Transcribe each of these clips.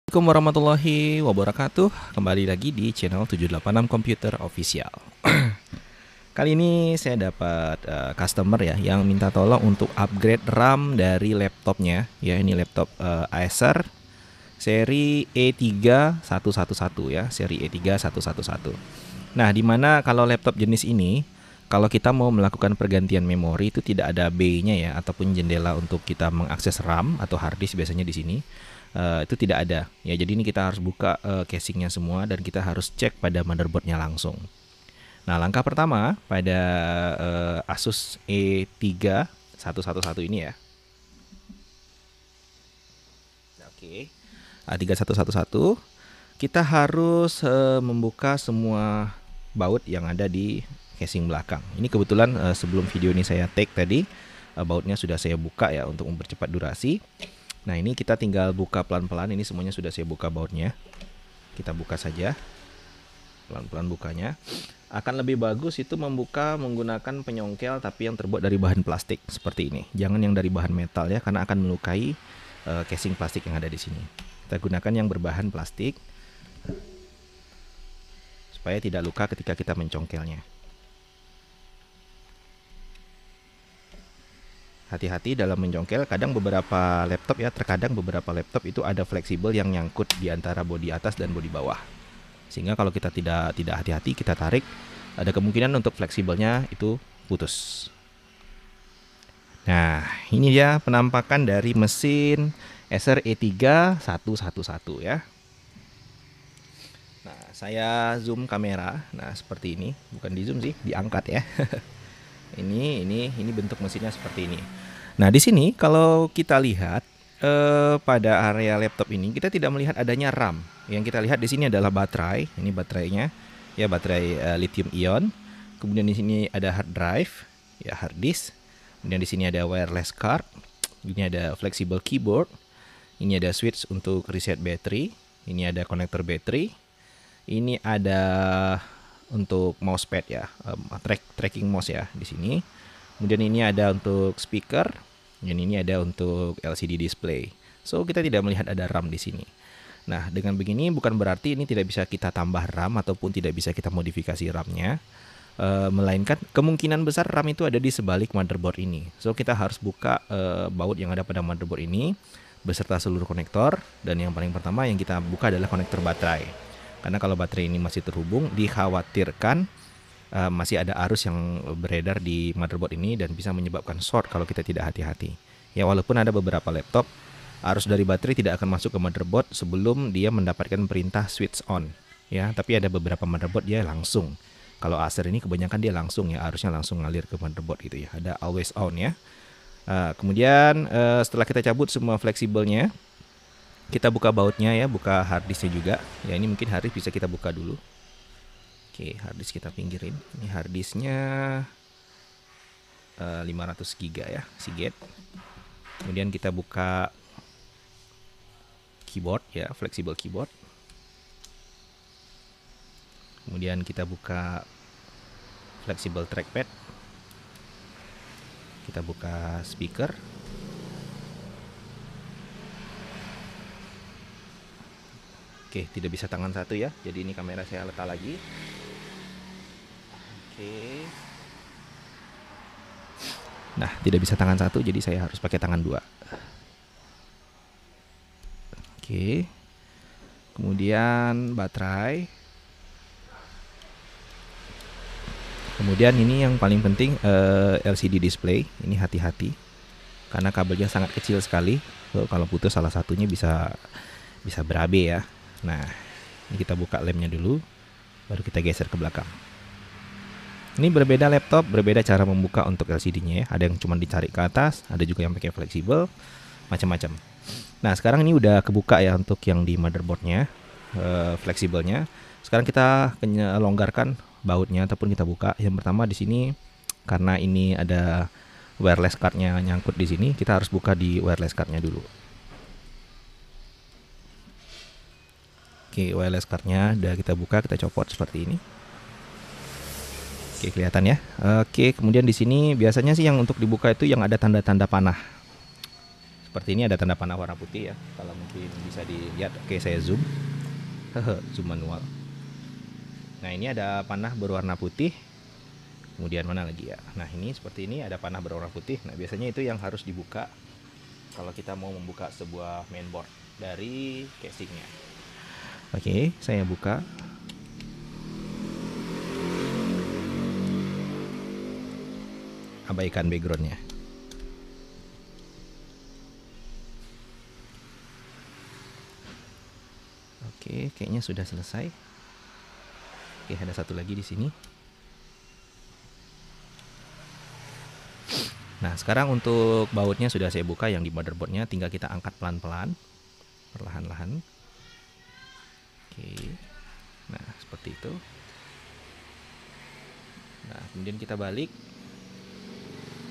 Assalamualaikum warahmatullahi wabarakatuh. Kembali lagi di channel 786 Computer Official. Kali ini saya dapat customer ya yang minta tolong untuk upgrade RAM dari laptopnya. Ya, ini laptop Acer seri E3111 ya, seri E3111. Nah, dimana kalau laptop jenis ini, kalau kita mau melakukan pergantian memori itu tidak ada bay-nya ya, ataupun jendela untuk kita mengakses RAM atau hard disk biasanya di sini. Itu tidak ada ya, jadi ini kita harus buka casingnya semua dan kita harus cek pada motherboardnya langsung. Nah, langkah pertama pada Asus E3111 ini ya. Oke, A3111 kita harus membuka semua baut yang ada di casing belakang. Ini kebetulan sebelum video ini saya take tadi, bautnya sudah saya buka ya untuk mempercepat durasi. Nah, ini kita tinggal buka pelan-pelan. Ini semuanya sudah saya buka bautnya. Kita buka saja. Pelan-pelan bukanya. Akan lebih bagus itu membuka menggunakan penyongkel tapi yang terbuat dari bahan plastik seperti ini. Jangan yang dari bahan metal ya, karena akan melukai casing plastik yang ada di sini. Kita gunakan yang berbahan plastik supaya tidak luka ketika kita mencongkelnya. Hati-hati dalam mencongkel, kadang beberapa laptop ya, terkadang beberapa laptop itu ada fleksibel yang nyangkut di antara bodi atas dan bodi bawah. Sehingga kalau kita tidak hati-hati, kita tarik, ada kemungkinan untuk fleksibelnya itu putus. Nah, ini dia penampakan dari mesin Acer E3111 ya. Nah, saya zoom kamera. Nah, seperti ini, bukan di zoom sih, diangkat ya. Ini bentuk mesinnya seperti ini. Nah, di sini kalau kita lihat pada area laptop ini kita tidak melihat adanya RAM. Yang kita lihat di sini adalah baterai. Ini baterainya, ya, baterai lithium ion. Kemudian di sini ada hard drive, ya, hard disk. Kemudian di sini ada wireless card. Ini ada flexible keyboard. Ini ada switch untuk reset battery. Ini ada konektor battery. Ini ada untuk mousepad ya, tracking mouse ya di sini. Kemudian ini ada untuk speaker, dan ini ada untuk LCD display. So kita tidak melihat ada RAM di sini. Nah, dengan begini bukan berarti ini tidak bisa kita tambah RAM ataupun tidak bisa kita modifikasi RAM-nya, melainkan kemungkinan besar RAM itu ada di sebalik motherboard ini. So kita harus buka baut yang ada pada motherboard ini beserta seluruh konektor, dan yang paling pertama yang kita buka adalah konektor baterai. Karena kalau baterai ini masih terhubung, dikhawatirkan masih ada arus yang beredar di motherboard ini dan bisa menyebabkan short kalau kita tidak hati-hati. Ya, walaupun ada beberapa laptop, arus dari baterai tidak akan masuk ke motherboard sebelum dia mendapatkan perintah switch on. Ya, tapi ada beberapa motherboard dia langsung. Kalau Acer ini kebanyakan dia langsung ya, arusnya langsung ngalir ke motherboard gitu ya. Ada always on ya. Kemudian setelah kita cabut semua fleksibelnya, kita buka bautnya ya, buka harddisknya juga. Ya, ini mungkin harddisk bisa kita buka dulu. Oke, harddisk kita pinggirin. Ini harddisknya 500 GB ya, Seagate. Kemudian kita buka keyboard ya, flexible keyboard. Kemudian kita buka flexible trackpad. Kita buka speaker. Oke, tidak bisa tangan satu ya. Jadi ini kamera saya letak lagi. Oke. Nah, tidak bisa tangan satu, jadi saya harus pakai tangan dua. Oke. Kemudian baterai. Kemudian ini yang paling penting, LCD display. Ini hati-hati karena kabelnya sangat kecil sekali. So, kalau putus salah satunya bisa berabe ya. Nah, ini kita buka lemnya dulu, baru kita geser ke belakang. Ini berbeda laptop, berbeda cara membuka untuk LCD-nya ya. Ada yang cuma ditarik ke atas, ada juga yang pakai fleksibel, macam-macam. Nah, sekarang ini udah kebuka ya untuk yang di motherboardnya, fleksibelnya. Sekarang kita longgarkan bautnya ataupun kita buka. Yang pertama di sini, karena ini ada wireless card-nya nyangkut di sini, kita harus buka di wireless card-nya dulu. Oke, wireless card-nya udah kita buka, kita copot seperti ini. Oke, kelihatan ya. Oke, kemudian di sini biasanya sih yang untuk dibuka itu yang ada tanda-tanda panah. seperti ini, ada tanda panah warna putih ya. Kalau mungkin bisa dilihat, oke saya zoom. Zoom manual. Nah ini ada panah berwarna putih. Kemudian mana lagi ya? Nah ini seperti ini ada panah berwarna putih. Nah biasanya itu yang harus dibuka kalau kita mau membuka sebuah mainboard dari casingnya. Oke, saya buka. Abaikan backgroundnya. Oke, kayaknya sudah selesai. Oke, ada satu lagi di sini. Nah, sekarang untuk bautnya sudah saya buka yang di motherboardnya, tinggal kita angkat pelan-pelan, perlahan-lahan. Oke, nah seperti itu. Nah, kemudian kita balik.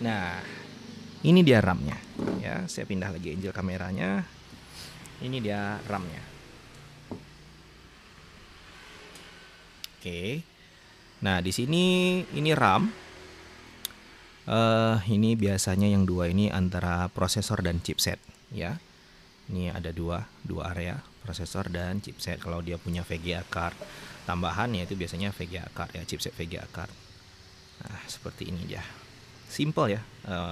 Nah, ini dia RAM-nya. Ya, saya pindah lagi angle kameranya. Ini dia RAM-nya. Oke. Nah, di sini ini RAM. Ini biasanya yang dua ini antara prosesor dan chipset, ya. Ini ada dua area, prosesor dan chipset. Kalau dia punya VGA card tambahan ya itu biasanya VGA card ya, chipset VGA card. Nah, seperti ini dia. Simple ya,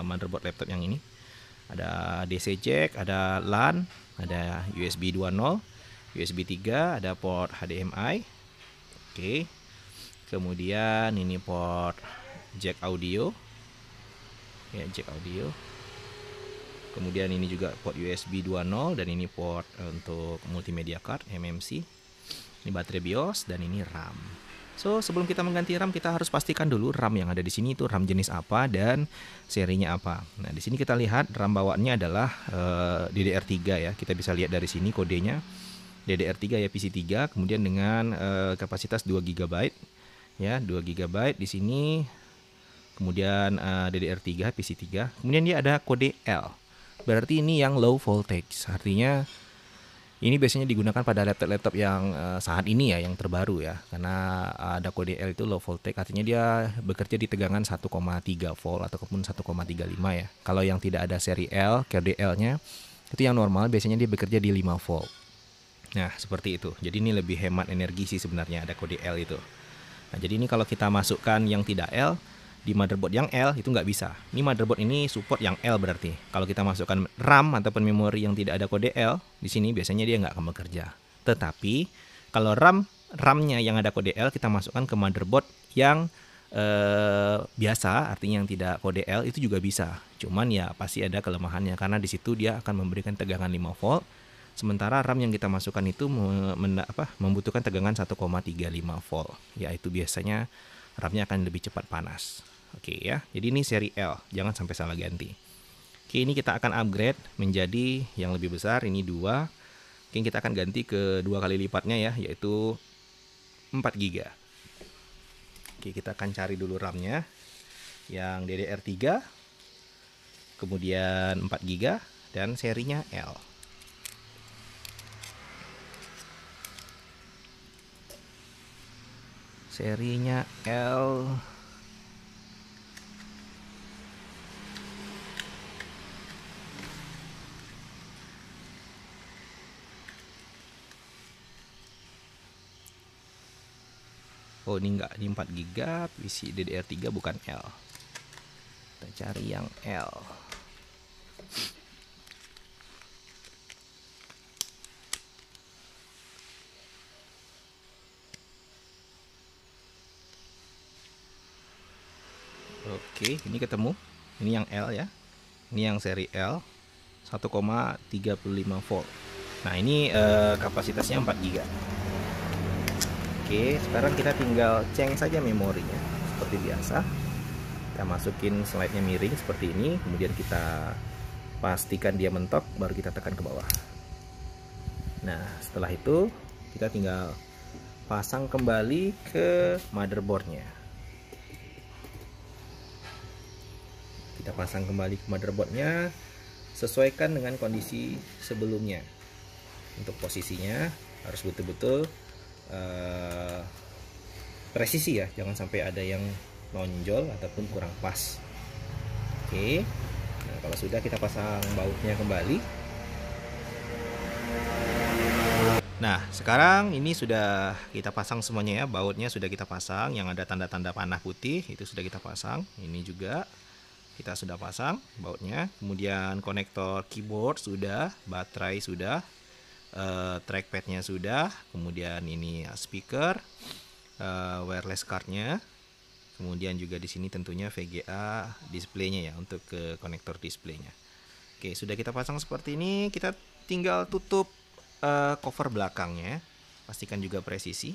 motherboard laptop yang ini. Ada DC jack, ada LAN, ada USB 2.0, USB 3, ada port HDMI. Oke. Kemudian ini port jack audio. Ya, jack audio. Kemudian ini juga port USB 2.0 dan ini port untuk multimedia card MMC. Ini baterai BIOS dan ini RAM. So, sebelum kita mengganti RAM, kita harus pastikan dulu RAM yang ada di sini itu RAM jenis apa dan serinya apa. Nah, di sini kita lihat RAM bawaannya adalah DDR3 ya. Kita bisa lihat dari sini kodenya DDR3 ya, PC3, kemudian dengan kapasitas 2 GB ya, 2 GB di sini. Kemudian DDR3 PC3. Kemudian dia ada kode L. Berarti ini yang low voltage. Artinya ini biasanya digunakan pada laptop-laptop yang saat ini ya, yang terbaru ya. Karena ada kode L itu low voltage, artinya dia bekerja di tegangan 1,3 volt ataupun 1,35 ya. Kalau yang tidak ada seri L, kode L-nya itu yang normal, biasanya dia bekerja di 5 volt. Nah, seperti itu. Jadi ini lebih hemat energi sih sebenarnya, ada kode L itu. Nah, jadi ini kalau kita masukkan yang tidak L di motherboard yang L itu nggak bisa. Ini motherboard ini support yang L berarti. Kalau kita masukkan RAM ataupun memori yang tidak ada kode L, di sini biasanya dia nggak akan bekerja. Tetapi kalau RAM-nya yang ada kode L kita masukkan ke motherboard yang biasa, artinya yang tidak kode L itu juga bisa. Cuman ya pasti ada kelemahannya karena di situ dia akan memberikan tegangan 5 volt. Sementara RAM yang kita masukkan itu membutuhkan tegangan 1,35 volt. Yaitu biasanya RAM-nya akan lebih cepat panas. Oke ya, jadi ini seri L, jangan sampai salah ganti. Oke, ini kita akan upgrade menjadi yang lebih besar, ini 2. Oke, kita akan ganti ke 2 kali lipatnya ya, yaitu 4 GB. Oke, kita akan cari dulu RAM-nya yang DDR3, kemudian 4 GB, dan serinya L. Serinya L. Oh, ini enggak, ini 4 GB, PC DDR3 bukan L. Kita cari yang L. Oke, ini ketemu. Ini yang L ya. Ini yang seri L 1,35 volt. Nah, ini kapasitasnya 4 GB. Oke, sekarang kita tinggal ceng saja memorinya seperti biasa. Kita masukin slide-nya miring seperti ini, kemudian kita pastikan dia mentok, baru kita tekan ke bawah. Nah, setelah itu kita tinggal pasang kembali ke motherboardnya. Kita pasang kembali ke motherboardnya, sesuaikan dengan kondisi sebelumnya. Untuk posisinya harus betul-betul presisi ya, jangan sampai ada yang nonjol ataupun kurang pas. Oke, nah, kalau sudah kita pasang bautnya kembali. Nah, sekarang ini sudah kita pasang semuanya ya, bautnya sudah kita pasang, yang ada tanda-tanda panah putih itu sudah kita pasang. Ini juga kita sudah pasang bautnya. Kemudian konektor keyboard sudah, baterai sudah, trackpadnya sudah, kemudian ini speaker, wireless cardnya, kemudian juga di sini tentunya VGA displaynya ya untuk ke konektor displaynya. Oke, sudah kita pasang seperti ini, kita tinggal tutup cover belakangnya, pastikan juga presisi.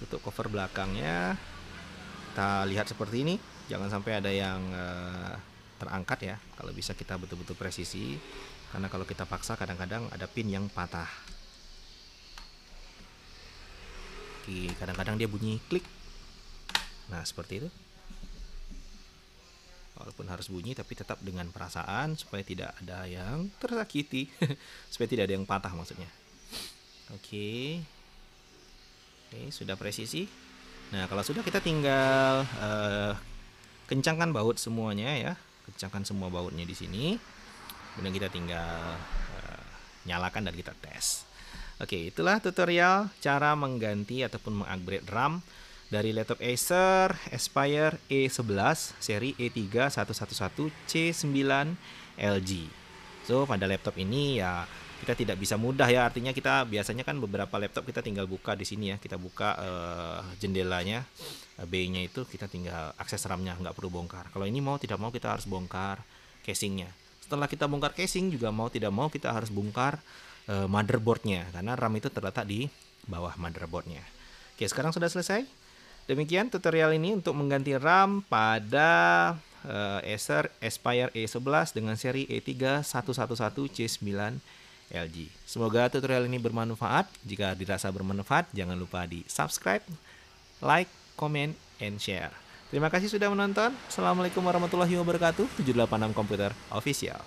Tutup cover belakangnya, kita lihat seperti ini, jangan sampai ada yang terangkat ya. Kalau bisa kita betul-betul presisi, karena kalau kita paksa kadang-kadang ada pin yang patah. Oke, kadang-kadang dia bunyi klik. Nah, seperti itu. Walaupun harus bunyi tapi tetap dengan perasaan supaya tidak ada yang tersakiti. Supaya tidak ada yang patah maksudnya. Oke, sudah presisi. Nah, kalau sudah kita tinggal kencangkan baut semuanya ya. Kencangkan semua bautnya di sini. Kemudian kita tinggal nyalakan dan kita tes. Oke, itulah tutorial cara mengganti ataupun mengupgrade RAM dari laptop Acer Aspire E11 seri E3111C9 LG. So, pada laptop ini ya kita tidak bisa mudah ya, artinya kita biasanya kan beberapa laptop kita tinggal buka di sini ya, kita buka jendelanya, B-nya itu kita tinggal akses RAM-nya, nggak perlu bongkar. Kalau ini mau tidak mau kita harus bongkar casingnya. Setelah kita bongkar casing juga mau tidak mau kita harus bongkar motherboardnya, karena RAM itu terletak di bawah motherboardnya. Oke, sekarang sudah selesai. Demikian tutorial ini untuk mengganti RAM pada Acer Aspire E11 dengan seri E3111C9 LG. Semoga tutorial ini bermanfaat. Jika dirasa bermanfaat, jangan lupa di subscribe, like, comment, and share. Terima kasih sudah menonton. Assalamualaikum warahmatullahi wabarakatuh. 786 Komputer Official.